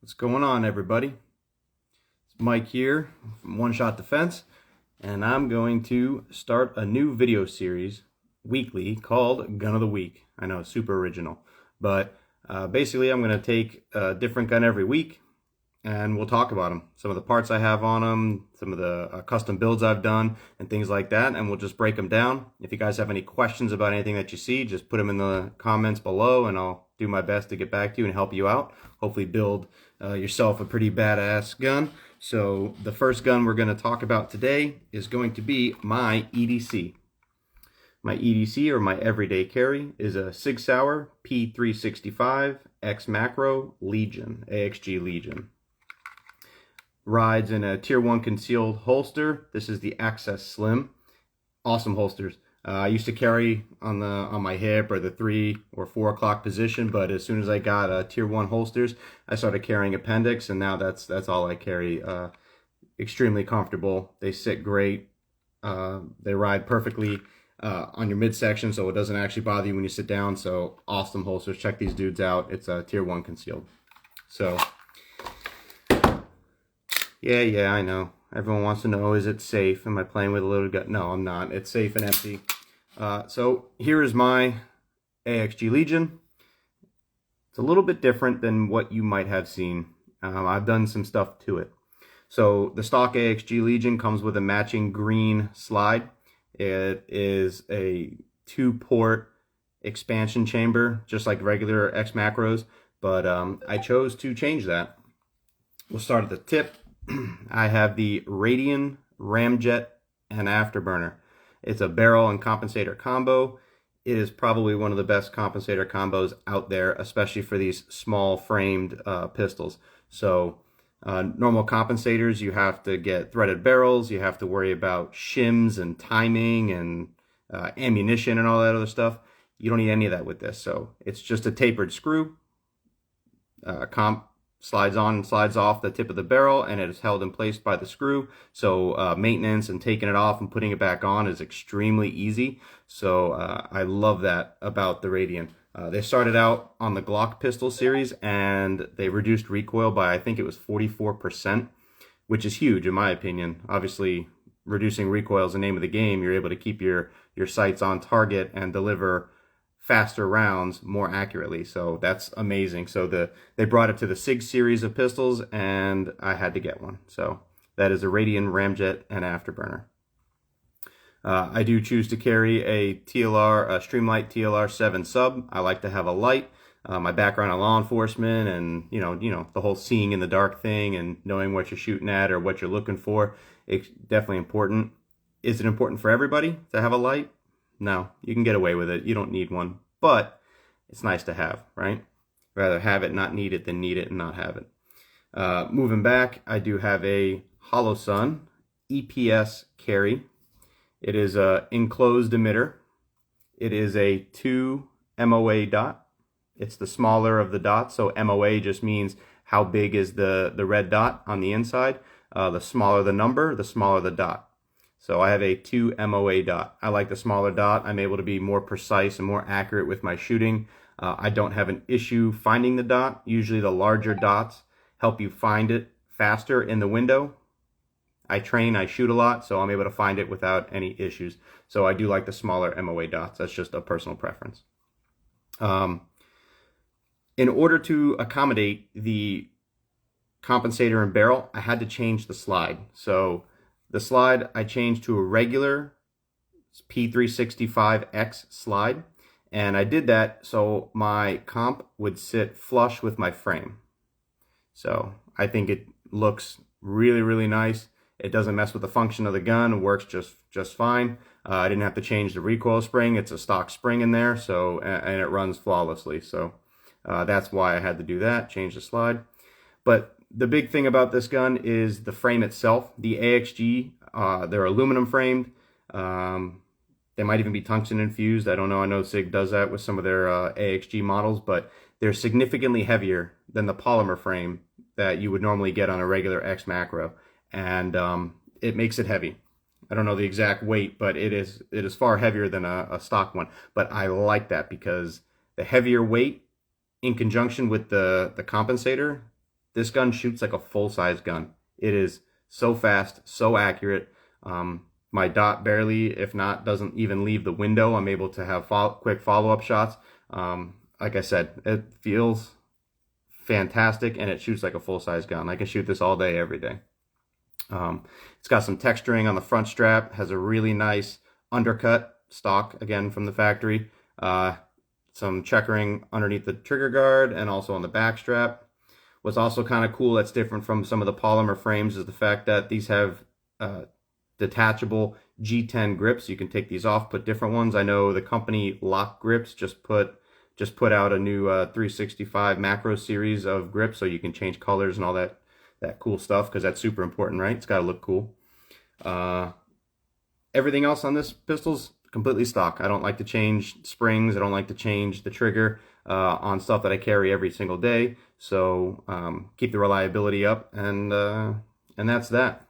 What's going on, everybody? It's Mike here from One Shot Defense, and I'm going to start a new video series weekly called Gun of the Week. I know, super original, but basically I'm going to take a different gun every week and we'll talk about them. Some of the parts I have on them, some of the custom builds I've done, and things like that, and we'll just break them down. If you guys have any questions about anything that you see, just put them in the comments below, and I'll do my best to get back to you and help you out. Hopefully build yourself a pretty badass gun. So the first gun we're going to talk about today is going to be my EDC. My EDC, or my everyday carry, is a Sig Sauer P365 XMacro Legion, AXG Legion. Rides in a tier 1 concealed holster. This is the Access Slim. Awesome holsters. I used to carry on my hip or the 3 or 4 o'clock position, but as soon as I got tier 1 holsters, I started carrying appendix, and now that's all I carry. Extremely comfortable. They sit great. They ride perfectly on your midsection, so it doesn't actually bother you when you sit down. So awesome holsters. Check these dudes out. It's tier 1 concealed. So yeah, I know. Everyone wants to know, is it safe? Am I playing with a loaded gun? No, I'm not. It's safe and empty. So here is my AXG Legion. It's a little bit different than what you might have seen. I've done some stuff to it. So the stock AXG Legion comes with a matching green slide. It is a 2-port expansion chamber, just like regular XMacros, but I chose to change that. We'll start at the tip. I have the Radian, Ramjet, and Afterburner. It's a barrel and compensator combo. It is probably one of the best compensator combos out there, especially for these small framed pistols. So normal compensators, you have to get threaded barrels, you have to worry about shims and timing and ammunition and all that other stuff. You don't need any of that with this. So it's just a tapered screw. Slides on and slides off the tip of the barrel, and it is held in place by the screw. So maintenance and taking it off and putting it back on is extremely easy. So I love that about the Radian. They started out on the Glock pistol series, and they reduced recoil by, I think it was 44%, which is huge in my opinion. Obviously, reducing recoil is the name of the game. You're able to keep your sights on target and deliver faster rounds more accurately, so that's amazing. So they brought it to the SIG series of pistols, and I had to get one. So that is a Radian, Ramjet, and Afterburner. I do choose to carry a Streamlight TLR 7 sub. I like to have a light. My background in law enforcement, and you know the whole seeing in the dark thing and knowing what you're shooting at or what you're looking for, it's definitely important. Is it important for everybody to have a light? No, you can get away with it. You don't need one, but it's nice to have, right? Rather have it, not need it, than need it and not have it. Moving back, I do have a Holosun EPS carry. It is a enclosed emitter. It is a 2 MOA dot. It's the smaller of the dots, so MOA just means how big is the red dot on the inside. The smaller the number, the smaller the dot. So I have a 2 MOA dot. I like the smaller dot. I'm able to be more precise and more accurate with my shooting. I don't have an issue finding the dot. Usually the larger dots help you find it faster in the window. I train, I shoot a lot, so I'm able to find it without any issues. So I do like the smaller MOA dots. That's just a personal preference. In order to accommodate the compensator and barrel, I had to change the slide. So the slide I changed to a regular P365X slide, and I did that so my comp would sit flush with my frame. So I think it looks really, really nice. It doesn't mess with the function of the gun. It works just fine. I didn't have to change the recoil spring. It's a stock spring in there, so and it runs flawlessly. So that's why I had to do that, change the slide. But the big thing about this gun is the frame itself. The AXG, they're aluminum framed. They might even be tungsten infused. I don't know. I know SIG does that with some of their AXG models, but they're significantly heavier than the polymer frame that you would normally get on a regular XMacro, and it makes it heavy. I don't know the exact weight, but it is far heavier than a stock one. But I like that because the heavier weight in conjunction with the compensator this gun shoots like a full-size gun. It is so fast, so accurate. My dot barely, if not, doesn't even leave the window. I'm able to have quick follow-up shots. Like I said, it feels fantastic, and it shoots like a full-size gun. I can shoot this all day, every day. It's got some texturing on the front strap, has a really nice undercut stock, again from the factory. Some checkering underneath the trigger guard and also on the back strap. What's also kind of cool that's different from some of the polymer frames is the fact that these have detachable G10 grips. You can take these off, put different ones. I know the company Lock Grips just put out a new 365 macro series of grips, so you can change colors and all that cool stuff, because that's super important, right? It's got to look cool. Everything else on this pistol's completely stock. I don't like to change springs. I don't like to change the trigger on stuff that I carry every single day. So keep the reliability up, and that's that.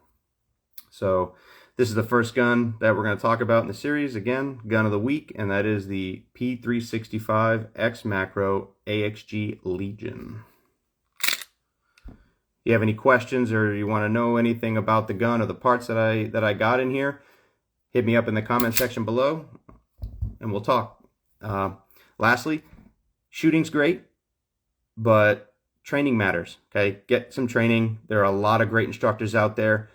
So this is the first gun that we're going to talk about in the series. Again, gun of the week, and that is the P365 XMacro AXG Legion. If you have any questions or you want to know anything about the gun or the parts that I got in here, hit me up in the comment section below and we'll talk. Lastly, shooting's great, but training matters. Okay, get some training. There are a lot of great instructors out there.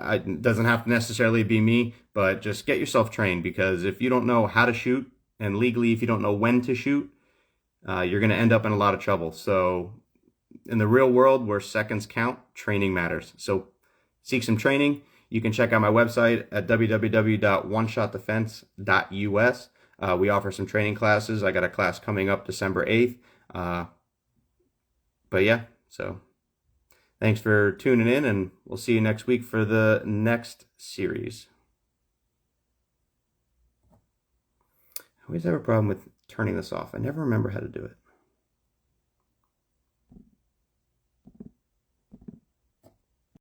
It doesn't have to necessarily be me, but just get yourself trained, because if you don't know how to shoot, and legally if you don't know when to shoot, you're going to end up in a lot of trouble. So in the real world, where seconds count, training matters. So seek some training. You can check out my website at www.oneshotdefense.us. We offer some training classes. I got a class coming up December 8th. But yeah, so thanks for tuning in, and we'll see you next week for the next series. I always have a problem with turning this off. I never remember how to do it.